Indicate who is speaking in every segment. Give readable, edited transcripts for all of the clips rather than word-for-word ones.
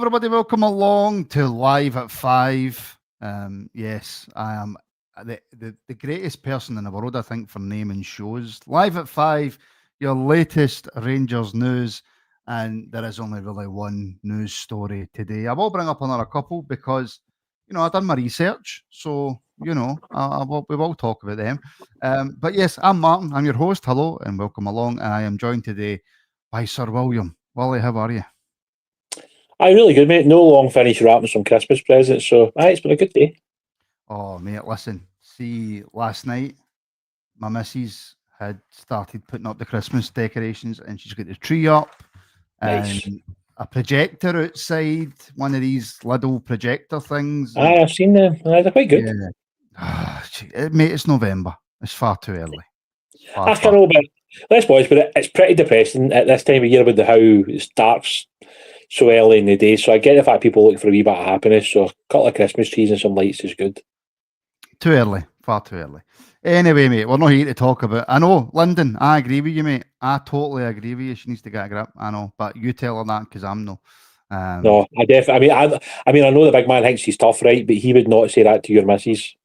Speaker 1: everybody, welcome along to Live at 5. Yes, I am the greatest person in the world, I think, for naming shows. Live at 5, your latest Rangers news, and there is only really one news story today. I will bring up another couple because, I've done my research, so, we will talk about them. But yes, I'm Martin, I'm your host, hello, and welcome along, and I am joined today by Sir William. Willie, how are you?
Speaker 2: Aye, really good, mate. No long finish wrapping some Christmas presents, so it's been a good day.
Speaker 1: Oh, mate, listen. See, last night, my missus had started putting up the Christmas decorations, and she's got the tree up,
Speaker 2: Nice.
Speaker 1: and a projector outside, one of these little projector things.
Speaker 2: Aye, I've seen them. Aye, they're quite good.
Speaker 1: Yeah. Mate, it's November. It's far too early.
Speaker 2: I can know, but let's boys, but it's pretty depressing at this time of year with how it starts so early in the day. So I get the fact people look for a wee bit of happiness. So a couple of Christmas trees and some lights is good.
Speaker 1: Too early. Far too early. Anyway, mate, we're not here to talk about. I know, Lyndon, I agree with you, mate. I totally agree with you. She needs to get a grip. I know, but you tell her that because I'm no.
Speaker 2: No, I definitely. I mean, I know the big man thinks he's tough, right? But he would not say that to your missus.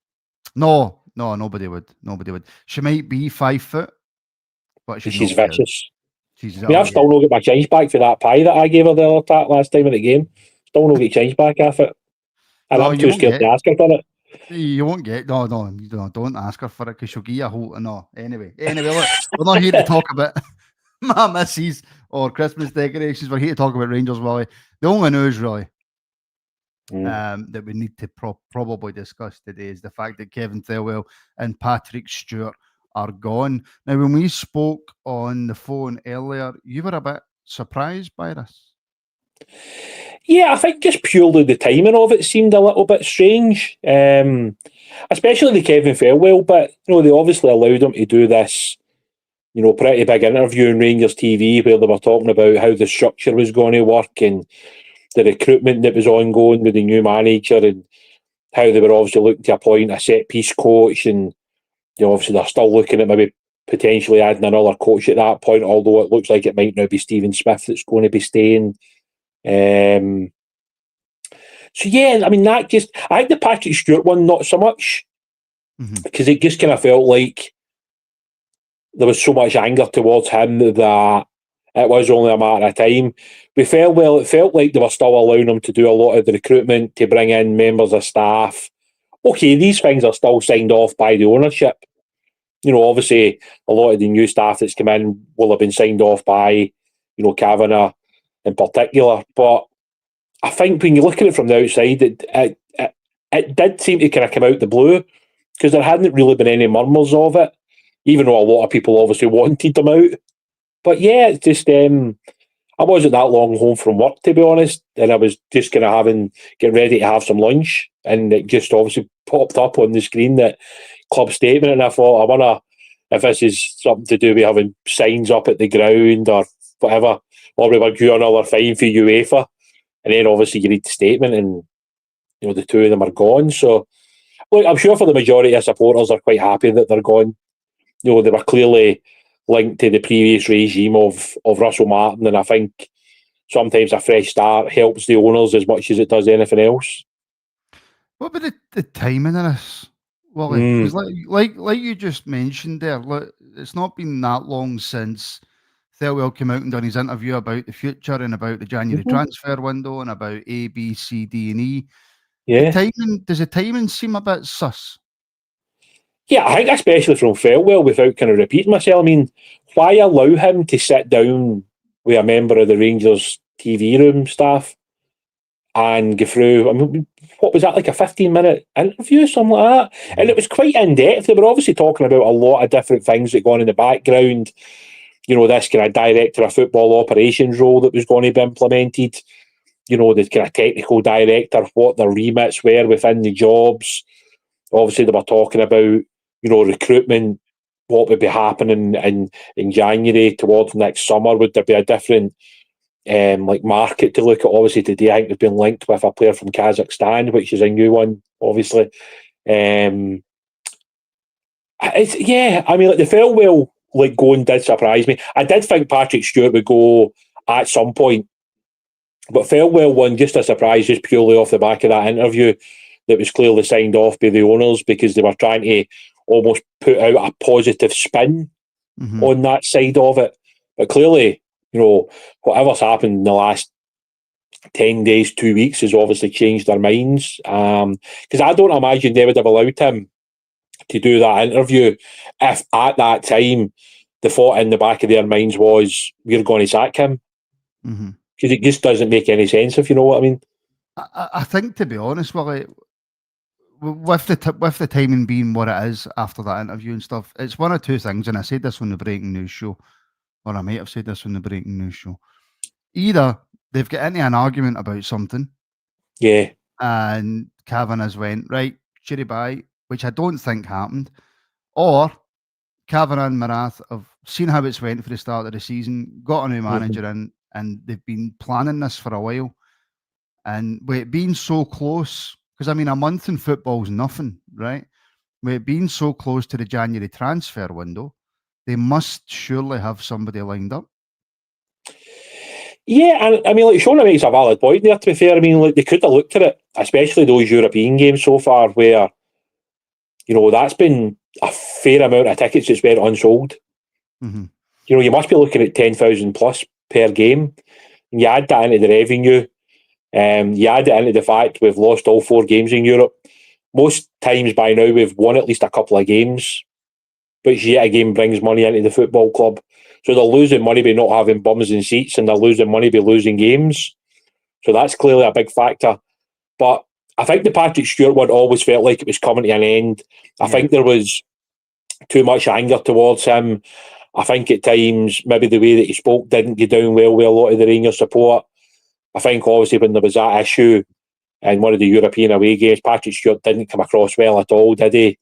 Speaker 1: No, nobody would. Nobody would. She might be 5 foot, but
Speaker 2: she's vicious.
Speaker 1: I've
Speaker 2: still not got my change back for that pie that I gave her the other last time in the game. Still not get change back off it. And I'm too scared to ask her for it.
Speaker 1: You won't get no. Don't ask her for it because she'll give you a whole no. Anyway, look, we're not here to talk about my missus or Christmas decorations. We're here to talk about Rangers, Willie. The only news really that we need to probably discuss today is the fact that Kevin Thelwell and Patrick Stewart are gone. Now, when we spoke on the phone earlier, you were a bit surprised by this.
Speaker 2: Yeah, I think just purely the timing of it seemed a little bit strange, especially the Kevin Thelwell bit. They obviously allowed him to do this, pretty big interview on Rangers TV where they were talking about how the structure was going to work and the recruitment that was ongoing with the new manager and how they were obviously looking to appoint a set-piece coach and obviously they're still looking at maybe potentially adding another coach at that point, although it looks like it might now be Stephen Smith that's going to be staying. So yeah, I mean I think the Patrick Stewart one not so much because it just kind of felt like there was so much anger towards him that it was only a matter of time. It felt like they were still allowing him to do a lot of the recruitment, to bring in members of staff. Okay, these things are still signed off by the ownership. Obviously a lot of the new staff that's come in will have been signed off by, Kavanagh in particular. But I think when you look at it from the outside, it did seem to kind of come out the blue because there hadn't really been any murmurs of it, even though a lot of people obviously wanted them out. But yeah, it's just I wasn't that long home from work, to be honest, and I was just kind of getting ready to have some lunch, and it just obviously popped up on the screen that club statement, and I thought, I wonder if this is something to do with having signs up at the ground or whatever, or we were due another fine for UEFA. And then obviously you read the statement and, the two of them are gone. So, look, I'm sure for the majority of supporters are quite happy that they're gone. They were clearly linked to the previous regime of Russell Martin. And I think sometimes a fresh start helps the owners as much as it does anything else.
Speaker 1: What about the timing of this? Well, because like you just mentioned there, look, it's not been that long since Thelwell came out and done his interview about the future and about the January transfer window and about A, B, C, D, and E. Yeah. Does the timing seem a bit sus?
Speaker 2: Yeah, I think especially from Thelwell, without kind of repeating myself, I mean, why allow him to sit down with a member of the Rangers TV room staff and go through, I mean, what was that, like a 15-minute interview, something like that? And it was quite in-depth. They were obviously talking about a lot of different things that go on in the background. This kind of director of football operations role that was going to be implemented. The kind of technical director, what their remits were within the jobs. Obviously, they were talking about, recruitment, what would be happening in January towards next summer. Would there be a different market to look at? Obviously, today I think they've been linked with a player from Kazakhstan, which is a new one, obviously. I mean, the Thelwell going did surprise me. I did think Patrick Stewart would go at some point. But Thelwell won just a surprise, just purely off the back of that interview that was clearly signed off by the owners because they were trying to almost put out a positive spin on that side of it. But clearly, whatever's happened in the last 10 days, 2 weeks has obviously changed their minds. Because I don't imagine they would have allowed him to do that interview if at that time the thought in the back of their minds was, we're going to sack him. Because it just doesn't make any sense, if you know what I mean.
Speaker 1: I think, to be honest, Willie, with the timing being what it is after that interview and stuff, it's one of two things, and I said this on the breaking news show, or I might have said this on the breaking news show. Either they've got into an argument about something, and Cavan has went, right, cheery bye, which I don't think happened, or Cavan and Marath have seen how it's went for the start of the season, got a new manager in, and they've been planning this for a while. And with it being so close, because I mean, a month in football is nothing, right? With it being so close to the January transfer window, they must surely have somebody lined up.
Speaker 2: Yeah, and I mean, like Shona makes a valid point there, to be fair. I mean, like, they could have looked at it, especially those European games so far, where, that's been a fair amount of tickets that's went unsold. You must be looking at 10,000 plus per game. And you add that into the revenue. You add it into the fact we've lost all 4 games in Europe. Most times by now we've won at least a couple of games, which yet again brings money into the football club. So they're losing money by not having bums in seats, and they're losing money by losing games. So that's clearly a big factor. But I think the Patrick Stewart one always felt like it was coming to an end. I think there was too much anger towards him. I think at times maybe the way that he spoke didn't get down well with a lot of the Rangers support. I think obviously when there was that issue in one of the European away games, Patrick Stewart didn't come across well at all, did he?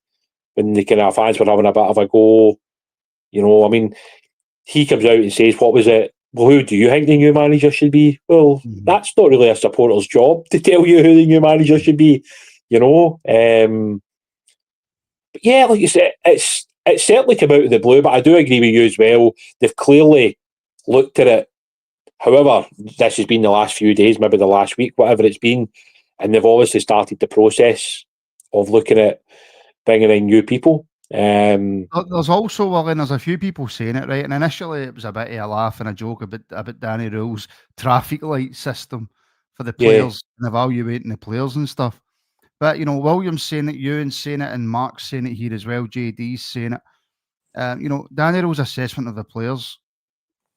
Speaker 2: When the kind of fans were having a bit of a go. I mean, he comes out and says, what was it? Well, who do you think the new manager should be? Well, that's not really a supporter's job to tell you who the new manager should be, But yeah, like you said, it's certainly come out of the blue, but I do agree with you as well. They've clearly looked at it. However, this has been the last few days, maybe the last week, whatever it's been, and they've obviously started the process of looking at bringing in new people.
Speaker 1: There's also, well, and there's a few people saying it, right? And initially it was a bit of a laugh and a joke about Danny Rule's traffic light system for the players and evaluating the players and stuff. But, William's saying it, Ewan's saying it, and Mark's saying it here as well, JD's saying it. Danny Rule's assessment of the players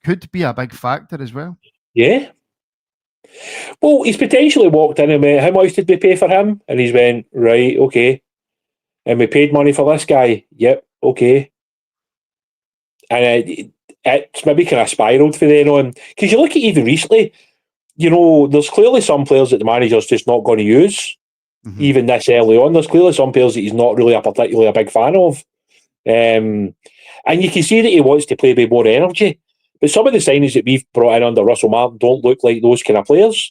Speaker 1: could be a big factor as well.
Speaker 2: Yeah. Well, he's potentially walked in and went, how much did we pay for him? And he's went, right, okay. And we paid money for this guy. Yep, okay. And it's maybe kind of spiralled for then on. Because you look at even recently, there's clearly some players that the manager's just not going to use, even this early on. There's clearly some players that he's not really particularly a big fan of. And you can see that he wants to play with more energy. But some of the signings that we've brought in under Russell Martin don't look like those kind of players.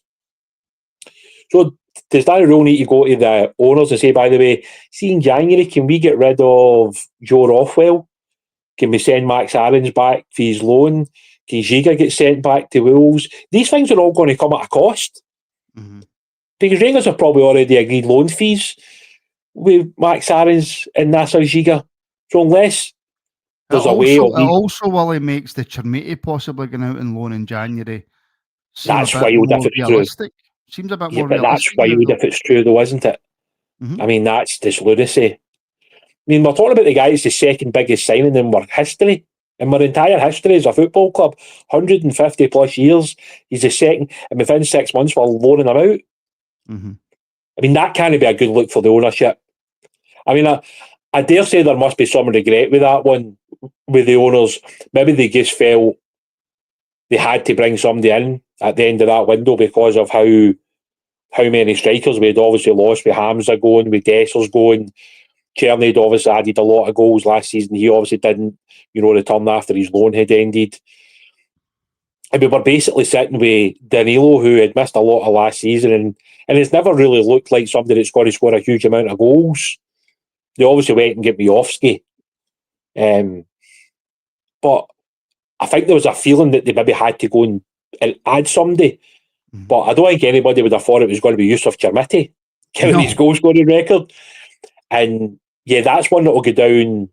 Speaker 2: So does Danny Rule need to go to the owners and say, by the way, see in January, can we get rid of Joe Rothwell? Can we send Max Aarons back for his loan? Can Giga get sent back to Wolves? These things are all going to come at a cost. Because Rangers have probably already agreed loan fees with Max Aarons and Nasser Giga. So unless there's a way of...
Speaker 1: It also, Willie, makes the Chermiti possibly going out in loan in January
Speaker 2: that's wild if it's true.
Speaker 1: Seems a bit more realistic.
Speaker 2: That's wild if it's true, though, isn't it? I mean, that's just lunacy. I mean, we're talking about the guy who's the second biggest signing in our history. In our entire history as a football club, 150 plus years, he's the second, and within 6 months we're loaning him out. I mean, that can't be a good look for the ownership. I mean, I dare say there must be some regret with that one, with the owners. Maybe they just felt they had to bring somebody in at the end of that window because of how many strikers we had obviously lost, with Hamza going, with Dessers going. Cherny had obviously added a lot of goals last season. He obviously didn't, return after his loan had ended. And we were basically sitting with Danilo, who had missed a lot of last season, and it's never really looked like somebody that's going to score a huge amount of goals. They obviously went and get Miofsky. But I think there was a feeling that they maybe had to go and add somebody. But I don't think anybody would have thought it was going to be Yusuf Chermiti, given his goal scoring record. And yeah, that's one that will go down.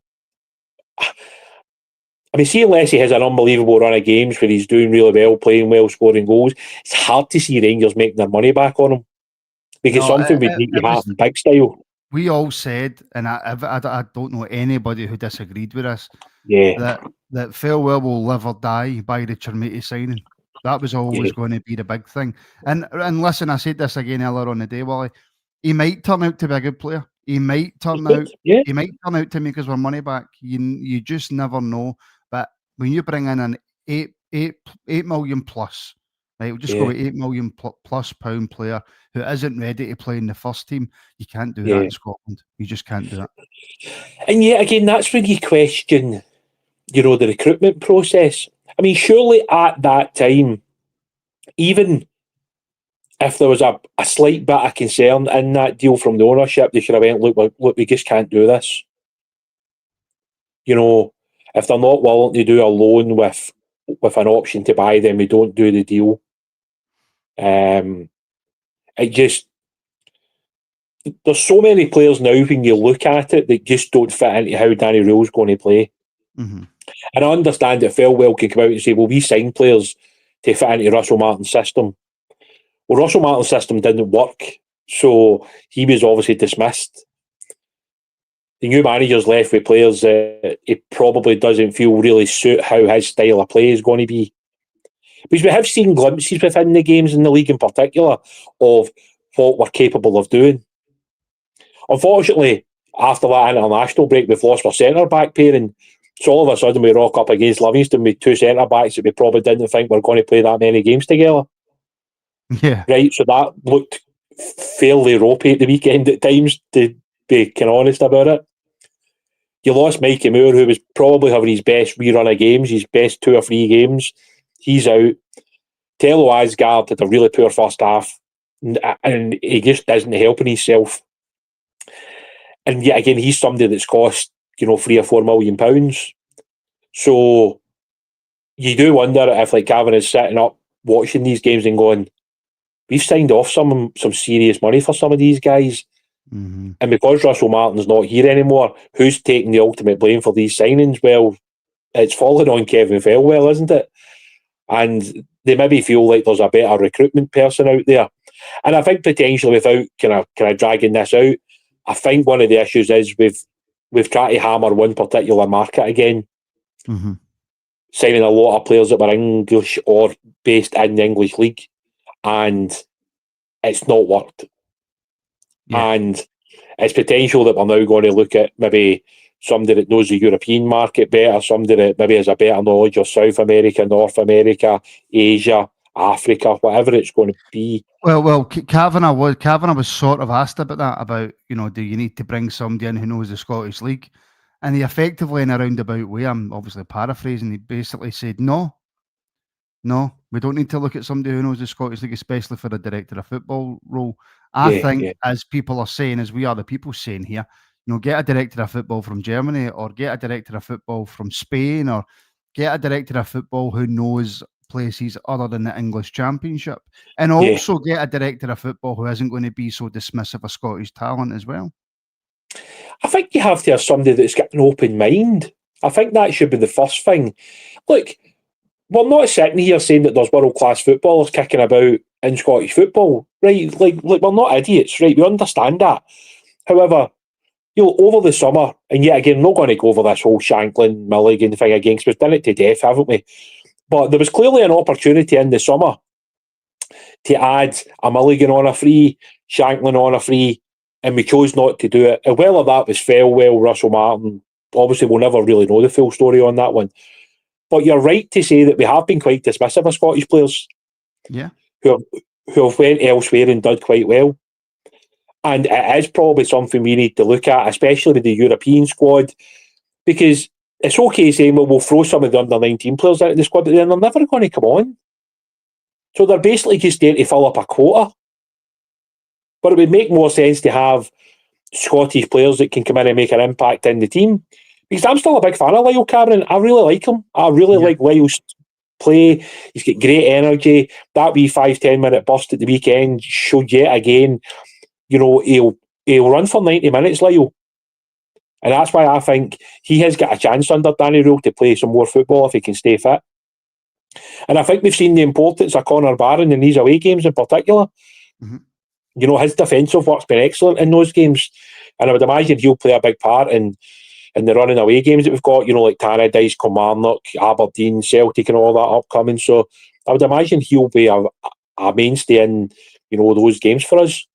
Speaker 2: I mean, see, unless he has an unbelievable run of games where he's doing really well, playing well, scoring goals, it's hard to see Rangers making their money back on him. Because something would need to happen big style.
Speaker 1: We all said, and I don't know anybody who disagreed with us, that Thelwell will live or die by the Chermiti signing. That was always going to be the big thing. And listen, I said this again earlier on the day, Wally. He might turn out to be a good player. He might turn out. He might turn out to make us our money back. You just never know. But when you bring in an 8 million plus, right? We'll just go with £8 million plus player who isn't ready to play in the first team. You can't do that in Scotland. You just can't do it.
Speaker 2: And yet again, that's when you question, the recruitment process. I mean, surely at that time, even if there was a slight bit of concern in that deal from the ownership, they should have went, look, we just can't do this. If they're not willing to do a loan with an option to buy, then we don't do the deal. There's so many players now when you look at it that just don't fit into how Danny Röhl's going to play.
Speaker 1: Mm-hmm.
Speaker 2: And I understand that Thelwell can come out and say, well, we signed players to fit into Russell Martin's system. Well, Russell Martin's system didn't work, so he was obviously dismissed. The new manager's left with players that it probably doesn't feel really suit how his style of play is going to be. Because we have seen glimpses within the games in the league in particular of what we're capable of doing. Unfortunately, after that international break, we've lost our centre-back pairing. So all of a sudden we rock up against Livingston with two centre-backs that we probably didn't think were going to play that many games together.
Speaker 1: Yeah.
Speaker 2: Right, so that looked fairly ropey at the weekend at times, to be kind of honest about it. You lost Mikey Moore, who was probably having his best rerun of games, his best 2 or 3 games. He's out. Tello Asgard had a really poor first half, and he just isn't helping himself. And yet again, he's somebody that's cost, £3 or £4 million. So you do wonder if Gavin is sitting up watching these games and going, we've signed off some serious money for some of these guys.
Speaker 1: Mm-hmm.
Speaker 2: And because Russell Martin's not here anymore, who's taking the ultimate blame for these signings? Well, it's fallen on Kevin Thelwell, isn't it? And they maybe feel like there's a better recruitment person out there. And I think potentially, without kind of dragging this out, I think one of the issues is we've tried to hammer one particular market again,
Speaker 1: mm-hmm.
Speaker 2: signing a lot of players that were English or based in the English league, and it's not worked. Yeah. And it's potential that we're now going to look at maybe somebody that knows the European market better, somebody that maybe has a better knowledge of South America, North America, Asia, Africa, whatever it's going to be.
Speaker 1: Well, Kavanagh was sort of asked about that, about, do you need to bring somebody in who knows the Scottish League? And he effectively, in a roundabout way, I'm obviously paraphrasing, he basically said, no, we don't need to look at somebody who knows the Scottish League, especially for a director of football role. I think, as people are saying, as we are the people saying here, get a director of football from Germany, or get a director of football from Spain, or get a director of football who knows places other than the English Championship, and also get a director of football who isn't going to be so dismissive of Scottish talent as well.
Speaker 2: I think you have to have somebody that's got an open mind. I think that should be the first thing. Look, we're not sitting here saying that there's world-class footballers kicking about in Scottish football, right? Like we're not idiots, right? We understand that. However, over the summer, and yet again, I'm not going to go over this whole Shanklin Milligan thing again, because we've done it to death, haven't we? But there was clearly an opportunity in the summer to add a Milligan on a free, Shanklin on a free, and we chose not to do it. And whether that was Thelwell, Russell Martin, obviously we'll never really know the full story on that one. But you're right to say that we have been quite dismissive of Scottish players, who have went elsewhere and done quite well. And it is probably something we need to look at, especially with the European squad, because it's okay saying, well, we'll throw some of the under-19 players into the squad, but then they're never going to come on. So they're basically just there to fill up a quota. But it would make more sense to have Scottish players that can come in and make an impact in the team. Because I'm still a big fan of Lyle Cameron. I really like him. I really like Lyle's play. He's got great energy. That wee 5-10 minute burst at the weekend showed yet again, he'll run for 90 minutes, Lyle. And that's why I think he has got a chance under Danny Rule to play some more football if he can stay fit. And I think we've seen the importance of Connor Barron in these away games in particular.
Speaker 1: Mm-hmm.
Speaker 2: His defensive work's been excellent in those games. And I would imagine he'll play a big part in the running away games that we've got, like Tannadice, Kilmarnock, Aberdeen, Celtic and all that upcoming. So I would imagine he'll be a mainstay in, those games for us.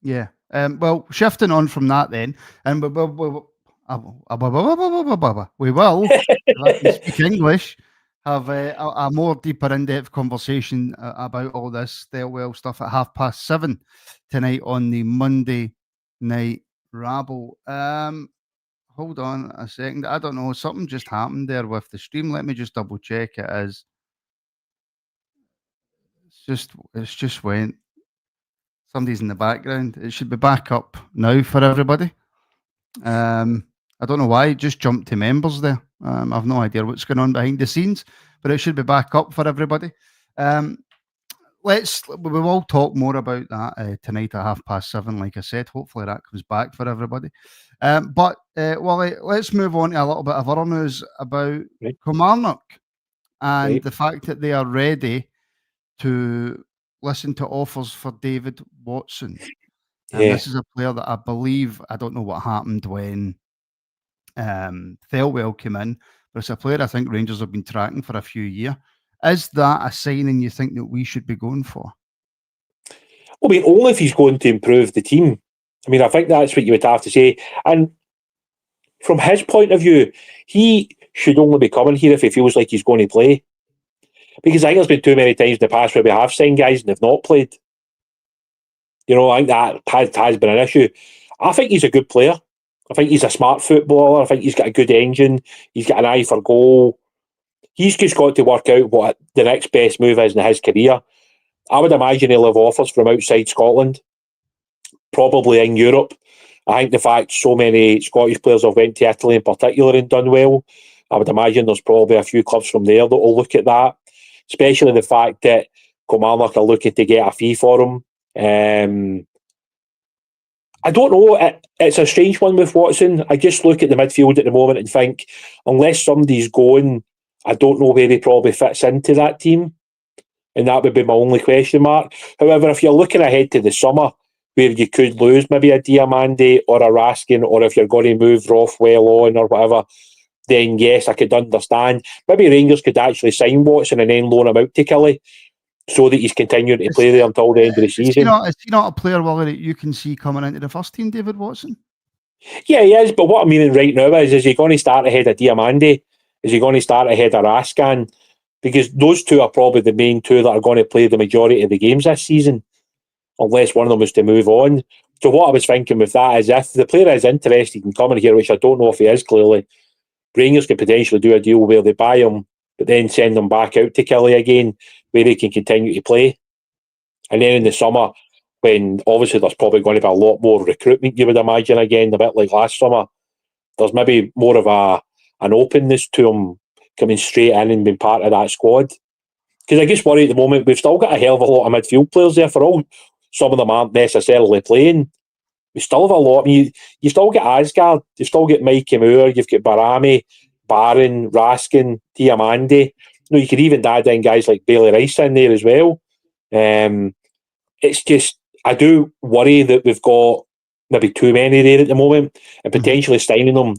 Speaker 1: Yeah. Well, shifting on from that then, and we will, if I can speak English, have a more deeper in-depth conversation about all this Thelwell stuff at 7:30 tonight on the Monday Night Rabble. Hold on a second. I don't know. Something just happened there with the stream. Let me just double check it is. It's just went. Somebody's in the background. It should be back up now for everybody. I don't know why it just jumped to members there. I've no idea what's going on behind the scenes, but it should be back up for everybody. We will talk more about that tonight at 7:30. Like I said, hopefully that comes back for everybody. But Wally, let's move on to a little bit of other news about Kilmarnock and the fact that they are ready to listen to offers for David Watson. And this is a player that I believe, I don't know what happened when Thelwell came in, but it's a player I think Rangers have been tracking for a few years. Is that a signing you think that we should be going for?
Speaker 2: Well, only if he's going to improve the team. I think that's what you would have to say. And from his point of view, he should only be coming here if he feels like he's going to play. Because I think there's been too many times in the past where we have signed guys and they've not played. I think that has been an issue. I think he's a good player. I think he's a smart footballer. I think he's got a good engine. He's got an eye for goal. He's just got to work out what the next best move is in his career. I would imagine he'll have offers from outside Scotland, probably in Europe. I think the fact so many Scottish players have went to Italy in particular and done well, I would imagine there's probably a few clubs from there that will look at that, especially the fact that Kilmarnock are looking to get a fee for him. I don't know. It's a strange one with Watson. I just look at the midfield at the moment and think, unless somebody's going, I don't know where he probably fits into that team. And that would be my only question mark. However, if you're looking ahead to the summer, where you could lose maybe a Diamande or a Raskin, or if you're going to move Rothwell on or whatever, then yes, I could understand. Maybe Rangers could actually sign Watson and then loan him out to Killie, so that he's continuing to play there until the end of the season.
Speaker 1: Is he not a player, Willie, that you can see coming into the first team, David Watson?
Speaker 2: Yeah, he is, but what I'm meaning right now is he going to start ahead of Diamande? Is he going to start ahead of Raskin? Because those two are probably the main two that are going to play the majority of the games this season, unless one of them was to move on. So what I was thinking with that is, if the player is interested in coming here, which I don't know if he is clearly, Rangers could potentially do a deal where they buy him, but then send him back out to Killie again, where he can continue to play. And then in the summer, when obviously there's probably going to be a lot more recruitment, you would imagine, again, a bit like last summer, there's maybe more of an openness to him coming straight in and being part of that squad. Because I just worry at the moment, we've still got a hell of a lot of midfield players there. For all some of them aren't necessarily playing, we still have a lot. You still get Asgard, you still get Mikey Moore, you've got Barami, Barron, Raskin, Diamande. You could even add in guys like Bailey Rice in there as well. It's just, I do worry that we've got maybe too many there at the moment, and potentially signing them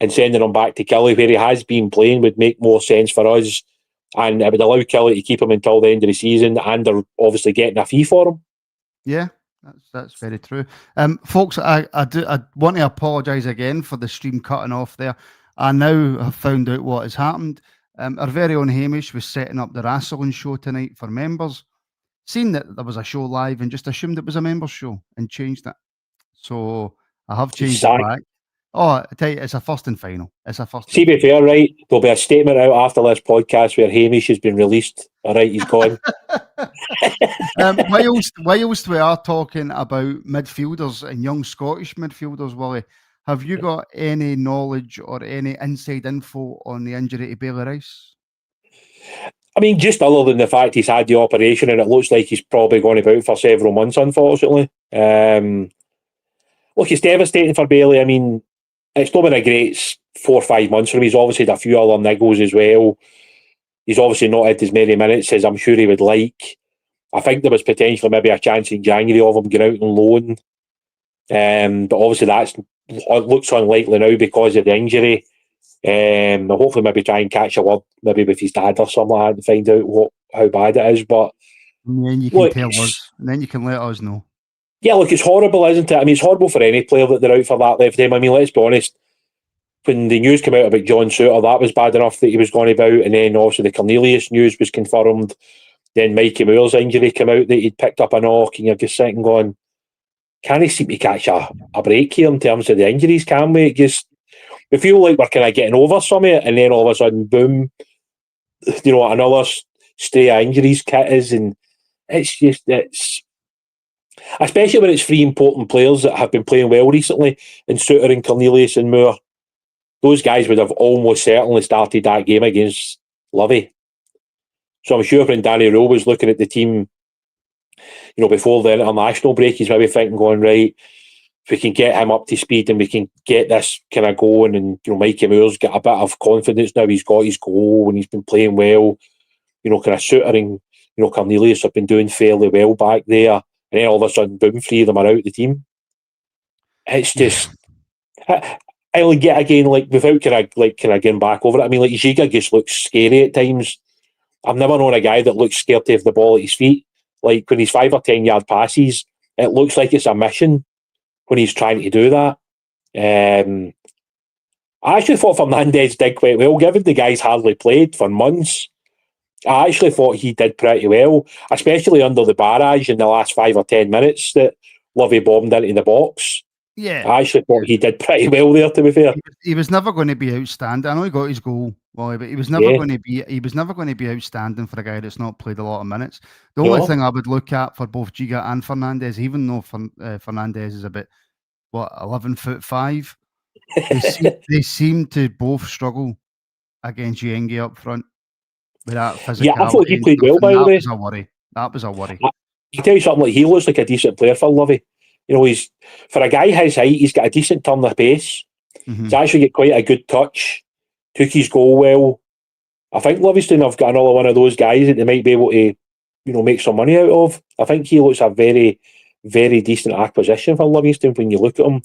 Speaker 2: and sending him back to Killie, where he has been playing, would make more sense for us, and it would allow Killie to keep him until the end of the season, and they're obviously getting a fee for him.
Speaker 1: Yeah, that's very true. Folks, I want to apologise again for the stream cutting off there. I now have found out what has happened. Our very own Hamish was setting up the wrestling show tonight for members, seen that there was a show live and just assumed it was a members show and changed it. So I have changed it back. Oh, I tell you, it's a first and final. See,
Speaker 2: be fair, right? There'll be a statement out after this podcast where Hamish has been released. All right, he's gone.
Speaker 1: Whilst we are talking about midfielders and young Scottish midfielders, Willie, have you got any knowledge or any inside info on the injury to Bailey Rice?
Speaker 2: I mean, just other than the fact he's had the operation and it looks like he's probably going to be out for several months, unfortunately. Look, it's devastating for Bailey. I mean, it's not been a great 4 or 5 months for him. He's obviously had a few other niggles as well. He's obviously not had as many minutes as I'm sure he would like. I think there was potentially maybe a chance in January of him going out on loan. But obviously it looks unlikely now because of the injury. Hopefully maybe try and catch a word maybe with his dad or something like that and find out how bad it is. But
Speaker 1: and then you can tell us, and then you can let us know.
Speaker 2: Yeah, look, it's horrible, isn't it? I mean, it's horrible for any player that they're out for that length of time. I mean, let's be honest. When the news came out about John Souttar, that was bad enough that he was going about, and then also the Cornelius news was confirmed. Then Mikey Moore's injury came out that he'd picked up a knock, and you're just sitting going, can he seem to catch a break here in terms of the injuries, can we? We feel like we're kind of getting over some of it, and then all of a sudden, boom, another stray of injuries kit is, and it's especially when it's three important players that have been playing well recently, and Souttar and Cornelius and Moore. Those guys would have almost certainly started that game against Livy. So I'm sure when Danny Rowe was looking at the team, before the international break, he's maybe thinking, going, right, if we can get him up to speed and we can get this kind of going, and Mikey Moore's got a bit of confidence now, he's got his goal and he's been playing well. Kind of Souttar and Cornelius have been doing fairly well back there, and then all of a sudden, boom, 3 of them are out of the team. It's just, I only get again, like, without kind of getting back over it. I mean, like, Giga just looks scary at times. I've never known a guy that looks scared to have the ball at his feet. Like, when he's 5 or 10 yard passes, it looks like it's a mission when he's trying to do that. I actually thought Fernandez did quite well, given the guy's hardly played for months. I actually thought he did pretty well, especially under the barrage in the last 5 or 10 minutes that Livy bombed into the box.
Speaker 1: Yeah,
Speaker 2: I actually thought he did pretty well there, to be fair.
Speaker 1: He was never going to be outstanding. I know he got his goal, Wally, but he was never going to be. He was never going to be outstanding for a guy that's not played a lot of minutes. The only thing I would look at for both Giga and Fernandez, even though Fernandez is about 11'5", they seem to both struggle against Yengi up front with that physicality.
Speaker 2: Yeah, I thought he played well, by the way.
Speaker 1: That was a worry.
Speaker 2: I can tell you something, like, he looks like a decent player for Livy. He's, for a guy his height, he's got a decent turn of pace. Mm-hmm. He's actually got quite a good touch. Took his goal well. I think Livingston have got another one of those guys that they might be able to, make some money out of. I think he looks a very, very decent acquisition for Livingston when you look at him.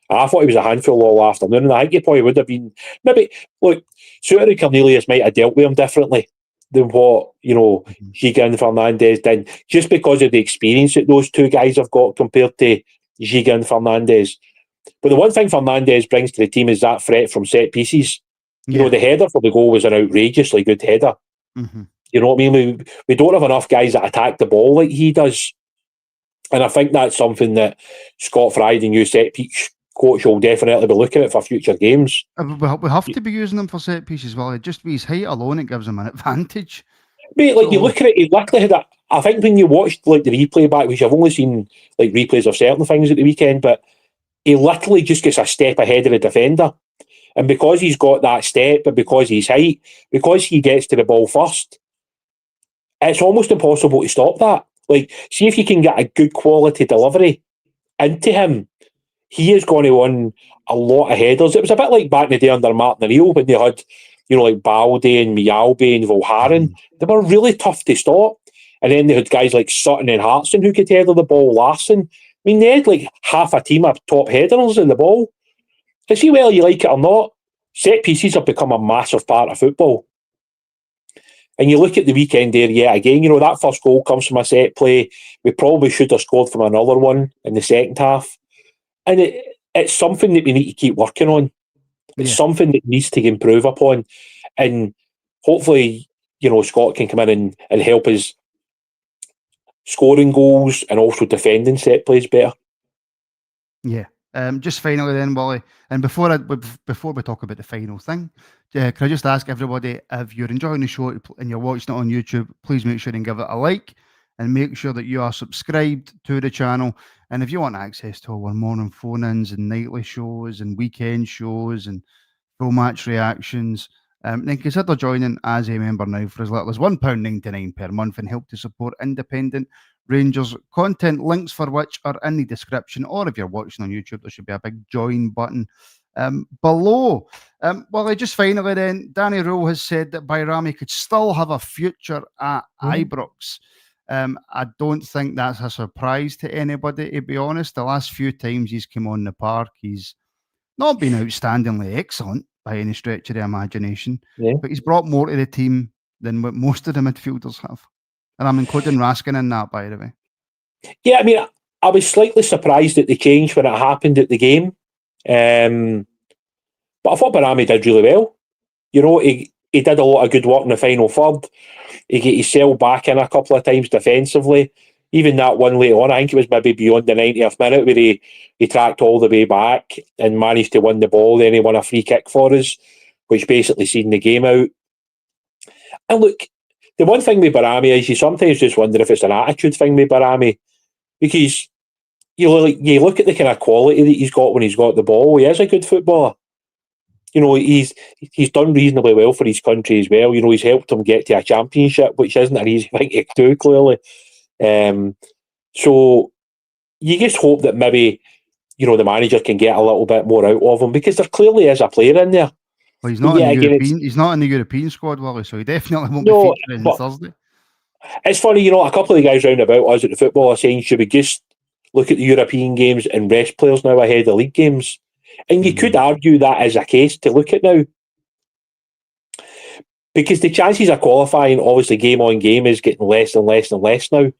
Speaker 2: I thought he was a handful all afternoon, and I think he probably would have been. Maybe, look, Souttar and Cornelius might have dealt with him differently than what, Giga and Fernandez did, just because of the experience that those two guys have got compared to Giga and Fernandez. But the one thing Fernandez brings to the team is that threat from set pieces. The header for the goal was an outrageously good header. Mm-hmm. You know what I mean? We don't have enough guys that attack the ball like he does. And I think that's something that Scott Fry, the new set piece coach, will definitely be looking at for future games.
Speaker 1: We have to be using them for set pieces. Well, just with his height alone, it gives him an advantage.
Speaker 2: Mate, like, you look at it, he literally had I think when you watched, like, the replay back, which I've only seen, like, replays of certain things at the weekend, but he literally just gets a step ahead of the defender. And because he's got that step, but because he's height, because he gets to the ball first, it's almost impossible to stop that. Like, see if you can get a good quality delivery into him, he is going to win a lot of headers. It was a bit like back in the day under Martin O'Neill when they had, like Baldy and Mialbi and Volharen. They were really tough to stop. And then they had guys like Sutton and Hartson who could header the ball. Larson. I mean, they had like half a team of top headers in the ball. And see, whether you like it or not, set pieces have become a massive part of football. And you look at the weekend there, again, that first goal comes from a set play. We probably should have scored from another one in the second half. And it's something that we need to keep working on. It's something that needs to improve upon. And hopefully, Scott can come in and help us scoring goals and also defending set plays better. Yeah.
Speaker 1: Just finally then, Wally, and before we talk about the final thing, can I just ask everybody, if you're enjoying the show and you're watching it on YouTube, please make sure and give it a like and make sure that you are subscribed to the channel. And if you want access to our morning phone-ins and nightly shows and weekend shows and full match reactions Then consider joining as a member now for as little as £1.99 per month and help to support independent Rangers content, links for which are in the description, or if you're watching on YouTube, there should be a big join button below. Well, just finally then, Danny Rule has said that Bayrami could still have a future at Ibrox. I don't think that's a surprise to anybody, to be honest. The last few times he's come on the park, he's not been outstandingly excellent by any stretch of the imagination, but he's brought more to the team than what most of the midfielders have. And I'm including Raskin in that, by the way.
Speaker 2: Yeah, I mean, I was slightly surprised at the change when it happened at the game. But I thought Bayrami did really well. You know, he did a lot of good work in the final third. He got himself back in a couple of times defensively. Even that one later on, I think it was maybe beyond the 90th minute, where he tracked all the way back and managed to win the ball. Then he won a free kick for us, which basically seen the game out. And look, the one thing with Bayrami is you sometimes just wonder if it's an attitude thing with Bayrami, because you look at the kind of quality that he's got when he's got the ball. He is a good footballer. You know, he's done reasonably well for his country as well. You know, he's helped him get to a championship, which isn't an easy thing to do, clearly. So you just hope that maybe, you know, the manager can get a little bit more out of him, because there clearly is a player in there.
Speaker 1: Well, he's not in the European squad, Willie, so he definitely won't be featuring on Thursday.
Speaker 2: It's funny, you know, a couple of the guys round about us at the football are saying, should we just look at the European games and rest players now ahead of league games? And you could argue that is a case to look at now, because the chances of qualifying, obviously, game on game, is getting less and less and less now.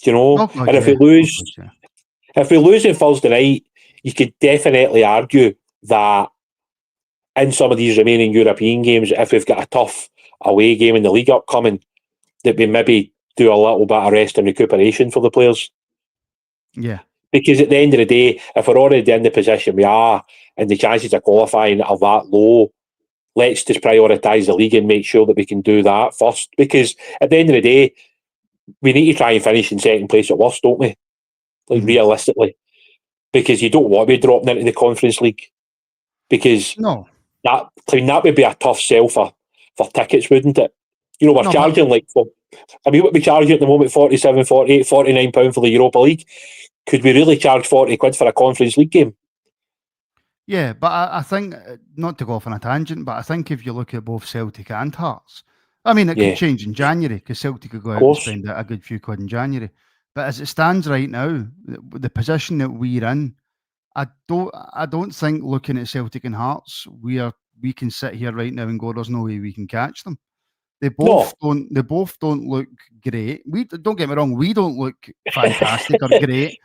Speaker 2: You know, and if we lose on Thursday night, you could definitely argue that in some of these remaining European games, if we've got a tough away game in the league upcoming, that we maybe do a little bit of rest and recuperation for the players.
Speaker 1: Yeah.
Speaker 2: Because at the end of the day, if we're already in the position we are and the chances of qualifying are that low, let's just prioritise the league and make sure that we can do that first. Because at the end of the day, we need to try and finish in second place at worst, don't we? Like, realistically. Because you don't want to be dropping into the Conference League. Because that would be a tough sell for tickets, wouldn't it? You know, we're charging what we charge at the moment, 47, 48, 49 pounds for the Europa League. Could we really charge 40 quid for a Conference League game?
Speaker 1: Yeah, but I think, not to go off on a tangent, but I think if you look at both Celtic and Hearts, I mean, it could change in January, because Celtic could go out and spend a good few quid in January. But as it stands right now, the position that we're in, I don't think, looking at Celtic and Hearts, we can sit here right now and go, there's no way we can catch them. They both don't look great. Don't get me wrong, we don't look fantastic or great.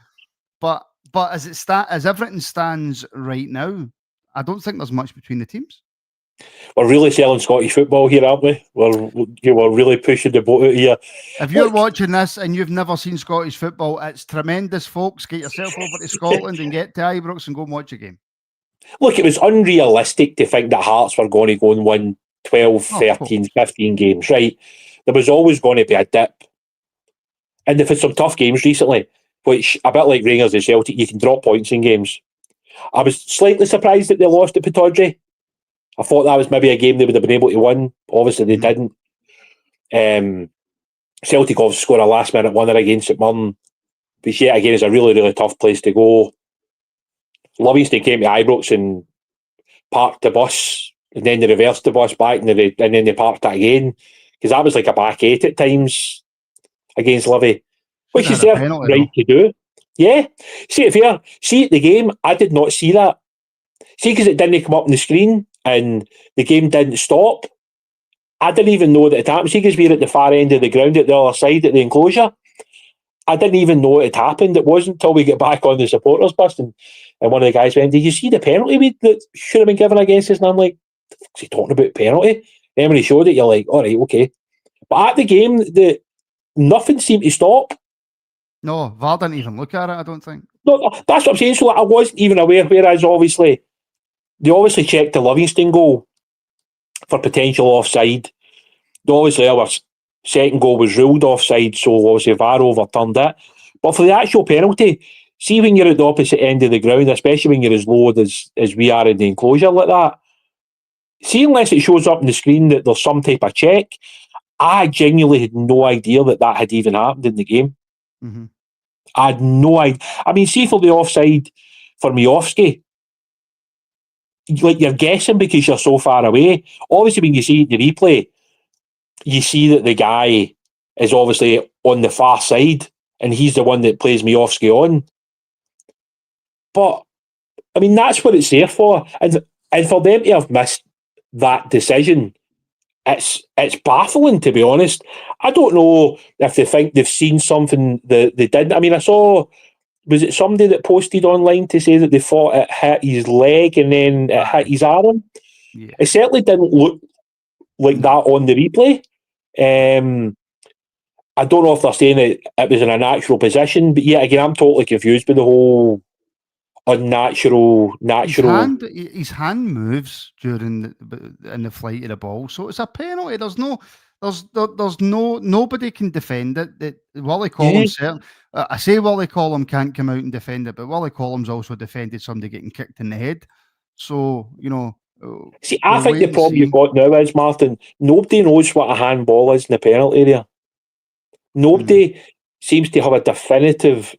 Speaker 1: But as everything stands right now, I don't think there's much between the teams.
Speaker 2: We're really selling Scottish football here, aren't we? We're really pushing the boat out here.
Speaker 1: If you're watching this and you've never seen Scottish football, it's tremendous, folks. Get yourself over to Scotland and get to Ibrox and go and watch a game.
Speaker 2: Look, it was unrealistic to think that Hearts were going to go and win 12, 13, 15 games, right? There was always going to be a dip. And they've had some tough games recently, which, a bit like Rangers and Celtic, you can drop points in games. I was slightly surprised that they lost at Pittodrie. I thought that was maybe a game they would have been able to win. Obviously, they didn't. Celtic obviously scored a last-minute winner against St Mirren, which yet again is a really, really tough place to go. Livingston came to Ibrox and parked the bus, and then they reversed the bus back, and then they parked it again, because that was like a back eight at times against Livy, which is their right to do. Yeah. See at the game, I did not see that. See, because it didn't come up on the screen and the game didn't stop, I didn't even know that it happened. See, because we're at the far end of the ground at the other side at the enclosure, I didn't even know it had happened. It wasn't until we get back on the supporters bus and one of the guys went, "Did you see the penalty that should have been given against us?" And I'm like, "What's he talking about, penalty?" Then when he showed it, you're like, all right, okay. But at the game, nothing seemed to stop.
Speaker 1: No, VAR didn't even look at it, I don't think.
Speaker 2: No, that's what I'm saying. So I wasn't even aware, whereas they obviously checked the Livingston goal for potential offside. Obviously, our second goal was ruled offside, so obviously VAR overturned it. But for the actual penalty, see when you're at the opposite end of the ground, especially when you're as low as we are in the enclosure like that, see, unless it shows up on the screen that there's some type of check, I genuinely had no idea that had even happened in the game.
Speaker 1: Mm-hmm.
Speaker 2: I had no idea. I mean, see for the offside for Miovski, like you're guessing because you're so far away. Obviously, when you see the replay, you see that the guy is obviously on the far side and he's the one that plays Miovski on. But, I mean, that's what it's there for. And for them to have missed that decision, it's baffling, to be honest. I don't know if they think they've seen something that they didn't. I mean, I saw, was it somebody that posted online to say that they thought it hit his leg and then it hit his arm?
Speaker 1: Yeah.
Speaker 2: It certainly didn't look like that on the replay. I don't know if they're saying it was in a natural position, but yeah, again, I'm totally confused by the whole unnatural.
Speaker 1: His hand moves in the flight of the ball, so it's a penalty. There's nobody can defend it. That Willie Collins, I say Willie Collins can't come out and defend it, but Willie Collins also defended somebody getting kicked in the head. So
Speaker 2: see, I think the problem you've got now is, Martin, nobody knows what a handball is in the penalty area. Nobody seems to have a definitive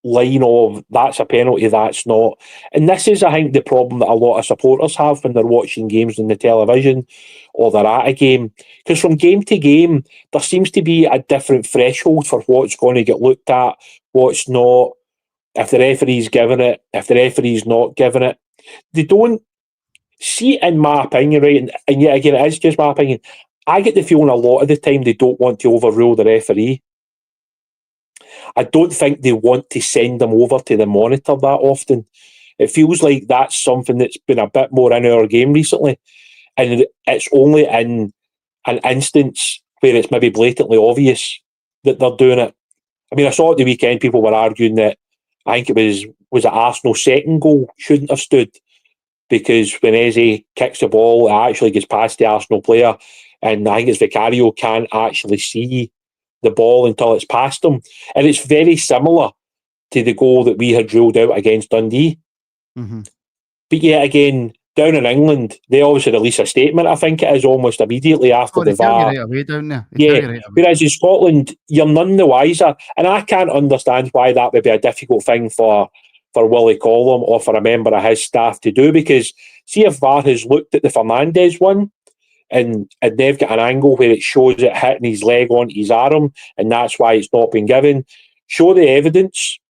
Speaker 2: line of that's a penalty, that's not. And this is, I think, the problem that a lot of supporters have when they're watching games on the television or they're at a game. Because from game to game, there seems to be a different threshold for what's going to get looked at, what's not, if the referee's giving it, if the referee's not giving it. They don't see, in my opinion, right, and yet again, it is just my opinion, I get the feeling a lot of the time they don't want to overrule the referee. I don't think they want to send them over to the monitor that often. It feels like that's something that's been a bit more in our game recently. And it's only in an instance where it's maybe blatantly obvious that they're doing it. I mean, I saw at the weekend people were arguing that I think it was Arsenal's second goal shouldn't have stood because when Eze kicks the ball, it actually gets past the Arsenal player. And I think it's Vicario can't actually see the ball until it's past him. And it's very similar to the goal that we had ruled out against Dundee.
Speaker 1: Mm-hmm.
Speaker 2: But yet again, down in England, they obviously release a statement, I think it is almost immediately after the VAR.
Speaker 1: Right away down there.
Speaker 2: Whereas in Scotland, you're none the wiser. And I can't understand why that would be a difficult thing for Willie Collum or for a member of his staff to do, because see if VAR has looked at the Fernandes one, and they've got an angle where it shows it hitting his leg onto his arm, and that's why it's not been given. Show the evidence,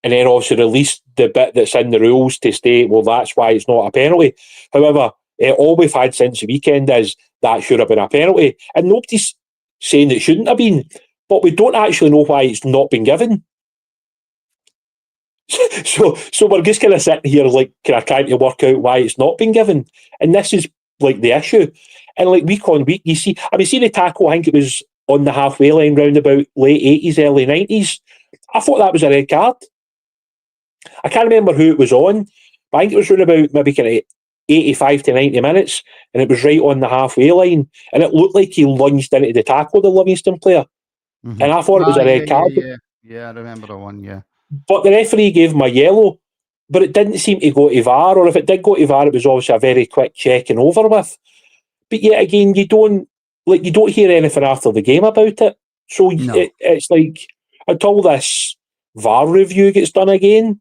Speaker 2: and then also release the bit that's in the rules to state, well, that's why it's not a penalty. However, all we've had since the weekend is that should have been a penalty, and nobody's saying it shouldn't have been, but we don't actually know why it's not been given. So we're just kind of sitting here like kind of trying to work out why it's not been given, and this is like the issue. And like week on week, you see the tackle, I think it was on the halfway line round about late 80s, early 90s. I thought that was a red card. I can't remember who it was on, but I think it was around about maybe kind of 85 to 90 minutes, and it was right on the halfway line, and it looked like he lunged into the tackle, the Livingston player. Mm-hmm. And I thought it was a red card.
Speaker 1: Yeah, I remember the one, yeah.
Speaker 2: But the referee gave him a yellow, but it didn't seem to go to VAR, or if it did go to VAR, it was obviously a very quick check and over with. But yet again, you don't hear anything after the game about it. So no. It's like until this VAR review gets done again,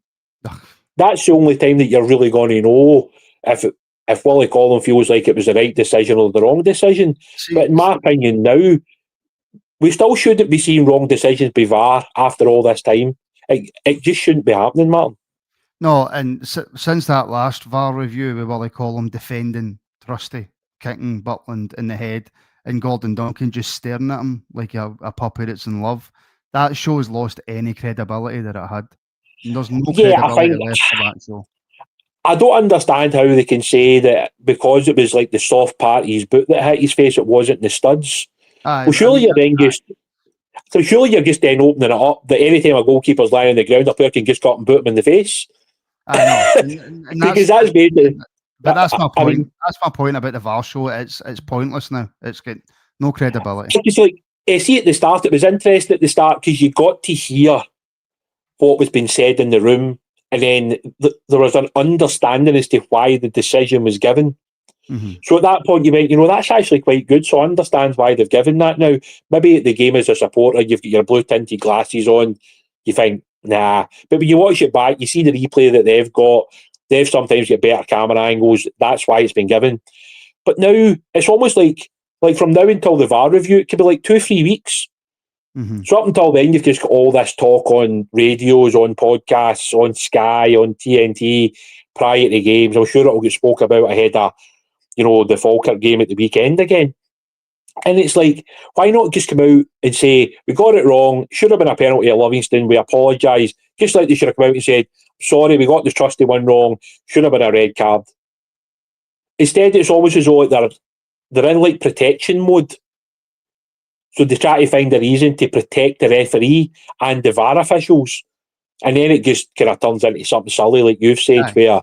Speaker 2: that's the only time that you're really going to know if Willie Collum feels like it was the right decision or the wrong decision. But in my opinion now, we still shouldn't be seeing wrong decisions by VAR after all this time. It just shouldn't be happening, Martin.
Speaker 1: No, and since that last VAR review with Willie Collum defending Trusty, kicking Butland in the head, and Gordon Duncan just staring at him like a puppy that's in love, that show's lost any credibility that it had. And there's no credibility left for that show.
Speaker 2: I don't understand how they can say that because it was like the soft part of his boot that hit his face, it wasn't the studs. Surely you're just then opening it up that anytime a goalkeeper's lying on the ground, a player can just go up and boot him in the face.
Speaker 1: I know. And
Speaker 2: because that's made it.
Speaker 1: But that's my point. That's my point about the VAR show. It's pointless now. It's got no credibility.
Speaker 2: It's like, see, at the start, it was interesting at the start because you got to hear what was being said in the room, and then there was an understanding as to why the decision was given. So at that point, you went, that's actually quite good. So I understand why they've given that now. Maybe at the game as a supporter, you've got your blue tinted glasses on, you think, nah. But when you watch it back, you see the replay that they've got. They've sometimes got better camera angles. That's why it's been given. But now it's almost like from now until the VAR review, it could be like 2-3 weeks. So up until then, you've just got all this talk on radios, on podcasts, on Sky, on TNT prior to games. I'm sure it'll get spoke about ahead of, the Falkirk game at the weekend again. And it's like, why not just come out and say, we got it wrong, should have been a penalty at Livingston, we apologise. Just like they should have come out and said, sorry, we got the trusty one wrong, should have been a red card. Instead, it's always as though they're in like protection mode. So they try to find a reason to protect the referee and the VAR officials. And then it just kind of turns into something silly, like you've said, where,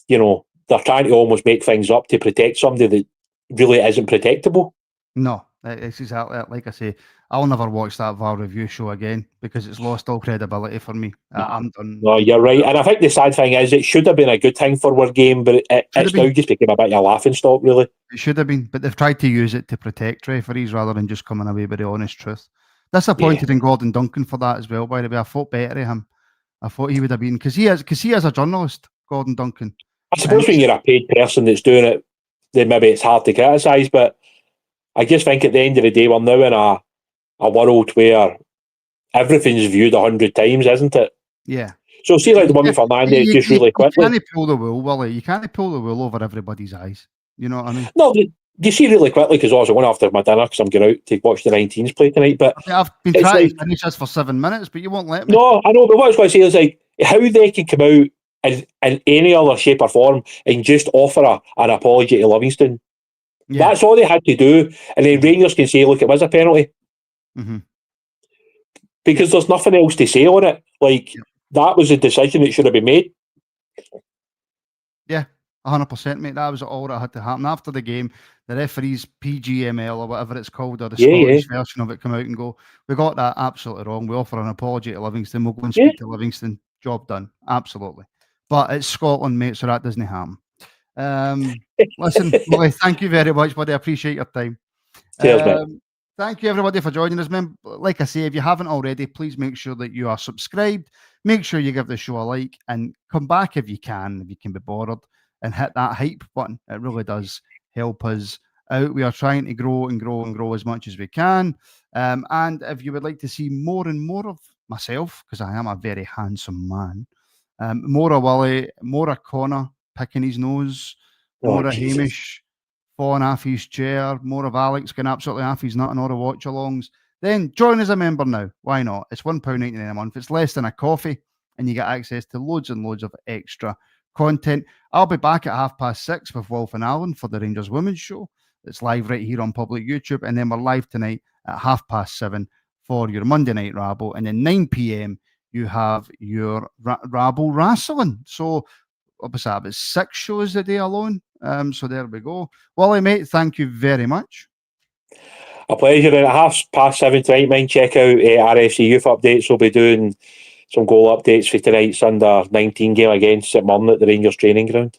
Speaker 2: they're trying to almost make things up to protect somebody that really isn't protectable.
Speaker 1: No, it's exactly it. Like I say, I'll never watch that VAR review show again because it's lost all credibility for me. I'm done.
Speaker 2: No, you're right. And I think the sad thing is it should have been a good thing for our game, but it's now just become a bit of a laughing stock, really.
Speaker 1: It should have been, but they've tried to use it to protect referees rather than just coming away with the honest truth. Disappointed in Gordon Duncan for that as well, by the way. I thought better of him. I thought he would have been, because he is a journalist, Gordon Duncan.
Speaker 2: I suppose when you're a paid person that's doing it, then maybe it's hard to criticise, but I just think at the end of the day, we're now in a world where everything's viewed 100 times, isn't it?
Speaker 1: Yeah.
Speaker 2: So see, like the one with Fernandez, just really quickly.
Speaker 1: You can't pull the wool, Willie. You can't pull the wool over everybody's eyes. You know what I mean?
Speaker 2: No, you see really quickly, because I was going after my dinner because I'm going out to watch the 19s play tonight. But
Speaker 1: I've been trying to finish this for 7 minutes, but you won't let me.
Speaker 2: No, I know, but what I was going to say is like how they can come out in any other shape or form and just offer an apology to Livingston. Yeah. That's all they had to do. And then Rangers can say, look, it was a penalty. Because there's nothing else to say on it. Like, that was a decision that should have been made.
Speaker 1: Yeah, 100%, mate. That was all that had to happen. After the game, the referees, PGML or whatever it's called, or the Scottish version of it, come out and go, we got that absolutely wrong. We offer an apology to Livingston. We'll go and speak to Livingston. Job done. Absolutely. But it's Scotland, mate, so that doesn't happen. Listen, Willie, thank you very much, buddy. I appreciate your time.
Speaker 2: Cheers, mate.
Speaker 1: Thank you, everybody, for joining us. Remember, like I say, if you haven't already, please make sure that you are subscribed. Make sure you give the show a like and come back if you can be bothered, and hit that hype button. It really does help us out. We are trying to grow and grow and grow as much as we can. And if you would like to see more and more of myself, because I am a very handsome man, more of Willie, more of Connor picking his nose, more of Hamish falling off his chair, more of Alex going absolutely off his nut and all the watch-alongs, then join as a member now. Why not? It's £1.99 a month. It's less than a coffee, and you get access to loads and loads of extra content. I'll be back at 6:30 with Wolf and Alan for the Rangers Women's Show. It's live right here on public YouTube, and then we're live tonight at 7:30 for your Monday Night Rabble, and then 9 p.m. you have your Rabble Wrestling. So what's that, about 6 shows a day alone? So there we go. Wally, mate, thank you very much.
Speaker 2: A pleasure. And at 7:30 tonight, mind check out RFC Youth Updates. We'll be doing some goal updates for tonight's under 19 game against St Mirren at the Rangers training ground.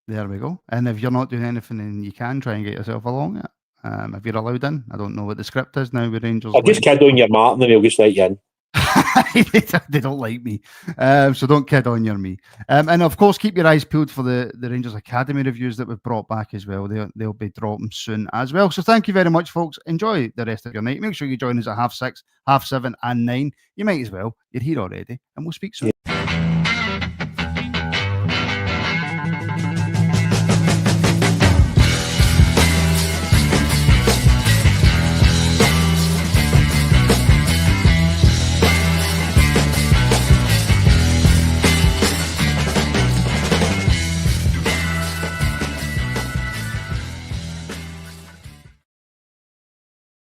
Speaker 1: There we go. And if you're not doing anything, then you can try and get yourself along it. If you're allowed in. I don't know what the script is now with Rangers.
Speaker 2: I'll just kid on your Martin and he'll just let you in.
Speaker 1: They don't like me, so don't kid on your me. And of course, keep your eyes peeled for the Rangers Academy reviews that we've brought back as well. They'll be dropping soon as well. So thank you very much, folks. Enjoy the rest of your night. Make sure you join us at 6:30, 7:30, and 9. You might as well. You're here already, and we'll speak soon.